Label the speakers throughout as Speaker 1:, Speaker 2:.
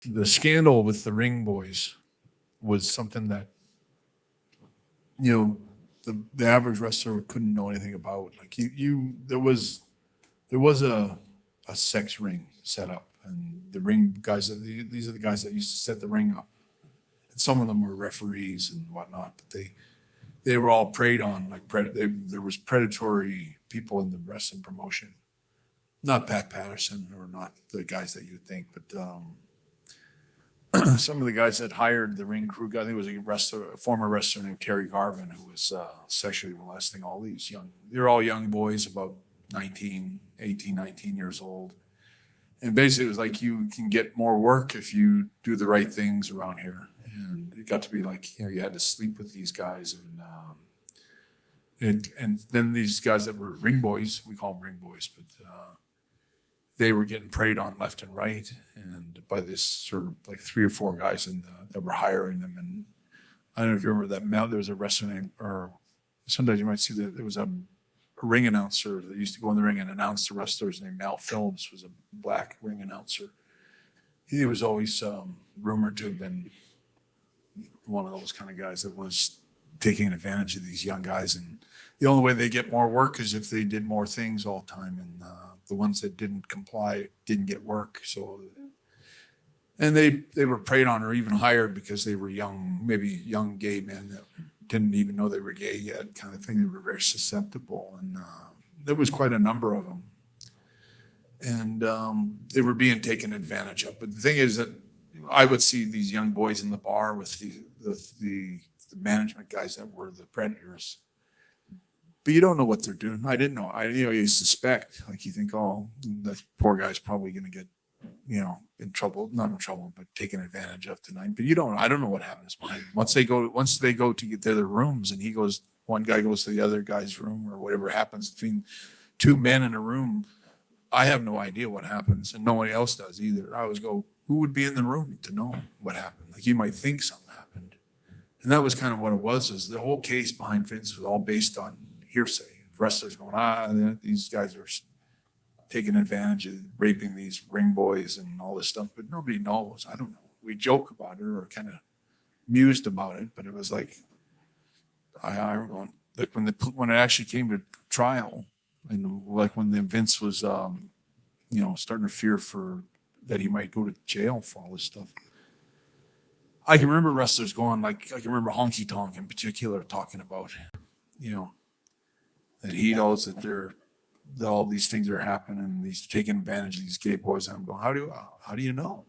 Speaker 1: The scandal with the ring boys was something that, you know, the average wrestler couldn't know anything about. Like there was a sex ring set up, and the ring guys, these are the guys that used to set the ring up. And some of them were referees and whatnot, but they were all preyed on. Like there was predatory people in the wrestling promotion. Not Pat Patterson, or not the guys that you would think, but some of the guys that hired the ring crew. I think it was a former wrestler named Terry Garvin who was sexually molesting all these young. They're all young boys, about 19, 18, 19 years old. And basically, it was like, you can get more work if you do the right things around here. And it got to be like, you had to sleep with these guys, and then these guys that were ring boys, we call them ring boys, but they were getting preyed on left and right, and by this sort of like three or four guys that were hiring them. And I don't know if you remember that. There was a wrestler named, or sometimes you might see that there was a ring announcer that used to go in the ring and announce the wrestlers named Mal Phillips, was a black ring announcer. He was always rumored to have been one of those kind of guys that was taking advantage of these young guys. And the only way they get more work is if they did more things all the time. And the ones that didn't comply didn't get work. So, and they were preyed on or even hired because they were young, maybe young gay men that didn't even know they were gay yet, kind of thing. They were very susceptible, and there was quite a number of them, and they were being taken advantage of. But the thing is that I would see these young boys in the bar with the management guys that were the predators, but you don't know what they're doing. I didn't know. You suspect, like you think, oh, that poor guy's probably going to get, in trouble, not in trouble, but taken advantage of tonight. But I don't know what happens behind. Once they go to get to their rooms, and one guy goes to the other guy's room, or whatever happens between two men in a room, I have no idea what happens, and nobody else does either. I always go, who would be in the room to know what happened? Like, you might think something happened. And that was kind of what it was, is the whole case behind Vince was all based on hearsay. Wrestlers going, these guys are taking advantage of raping these ring boys and all this stuff, but nobody knows. I don't know. We joke about it or kind of mused about it, but it was like, I going, like when it actually came to trial, and like when the Vince was, starting to fear for that he might go to jail for all this stuff. I can remember wrestlers going, like, I can remember Honky Tonk in particular talking about, that he knows that all these things are happening, and he's taking advantage of these gay boys. And I'm going, how do you know?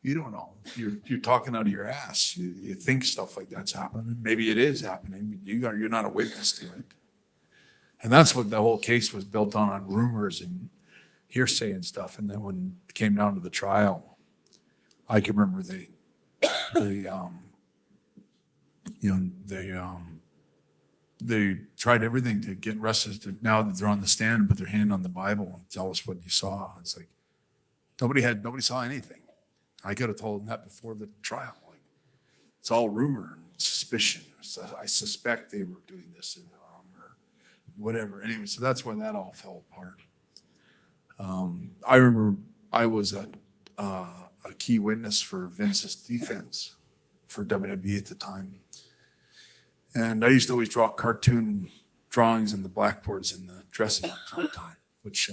Speaker 1: You don't know. You're talking out of your ass. You think stuff like that's happening. Maybe it is happening, but you're not a witness to it. And that's what the whole case was built on rumors and hearsay and stuff. And then when it came down to the trial, I can remember they tried everything to get wrestlers to, now that they're on the stand, put their hand on the Bible and tell us what you saw. It's like nobody saw anything. I could have told them that before the trial. Like, it's all rumor and suspicion. So I suspect they were doing this or whatever. Anyway, so that's when that all fell apart. I remember I was a key witness for Vince's defense for WWE at the time. And I used to always draw cartoon drawings in the blackboards in the dressing room all the time, which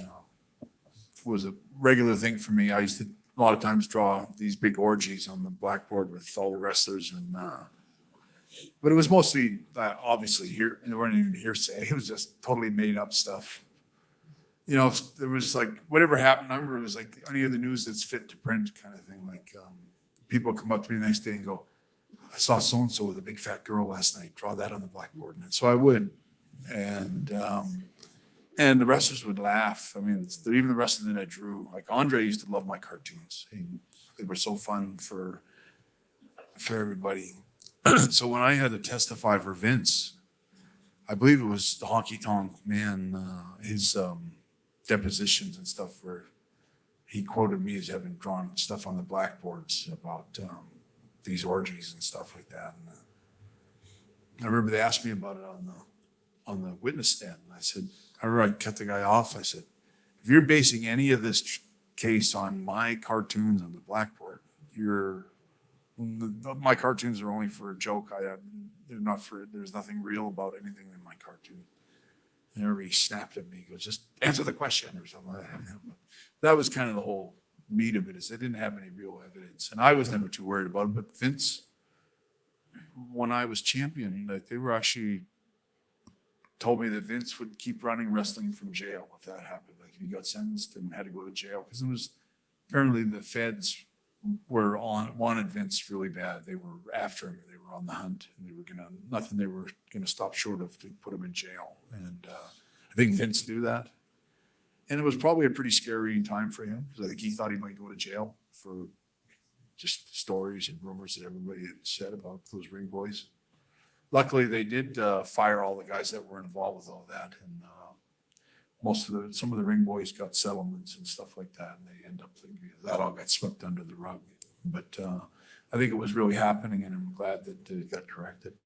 Speaker 1: was a regular thing for me. I used to a lot of times draw these big orgies on the blackboard with all the wrestlers, but it was mostly obviously here. It wasn't even hearsay. It was just totally made up stuff. There was like whatever happened. I remember it was like any of the news that's fit to print kind of thing. Like people come up to me the next day and go, I saw so-and-so with a big fat girl last night. Draw that on the blackboard. And so I would. And the wrestlers would laugh. I mean, even the wrestlers that I drew, like Andre used to love my cartoons. They were so fun for everybody. So when I had to testify for Vince, I believe it was the Honky Tonk Man, his depositions and stuff, where he quoted me as having drawn stuff on the blackboards about these orgies and stuff like that. And I remember they asked me about it on the witness stand. And I said, I remember I cut the guy off. I said, if you're basing any of this case on my cartoons on the blackboard, my cartoons are only for a joke. They're not for, there's nothing real about anything in my cartoon. And everybody snapped at me, he goes, just answer the question or something like that. That was kind of the whole meat of it, is they didn't have any real evidence. And I was never too worried about it. But Vince, when I was champion, like, they were actually told me that Vince would keep running wrestling from jail if that happened. Like if he got sentenced and had to go to jail, because it was apparently the feds wanted Vince really bad. They were after him. They were on the hunt, and they were nothing they were gonna stop short of to put him in jail. And I think Vince knew that. And it was probably a pretty scary time for him, because I think he thought he might go to jail for just stories and rumors that everybody had said about those ring boys. Luckily, they did fire all the guys that were involved with all that, and some of the ring boys got settlements and stuff like that, and they end up thinking that all got swept under the rug. But I think it was really happening, and I'm glad that it got corrected.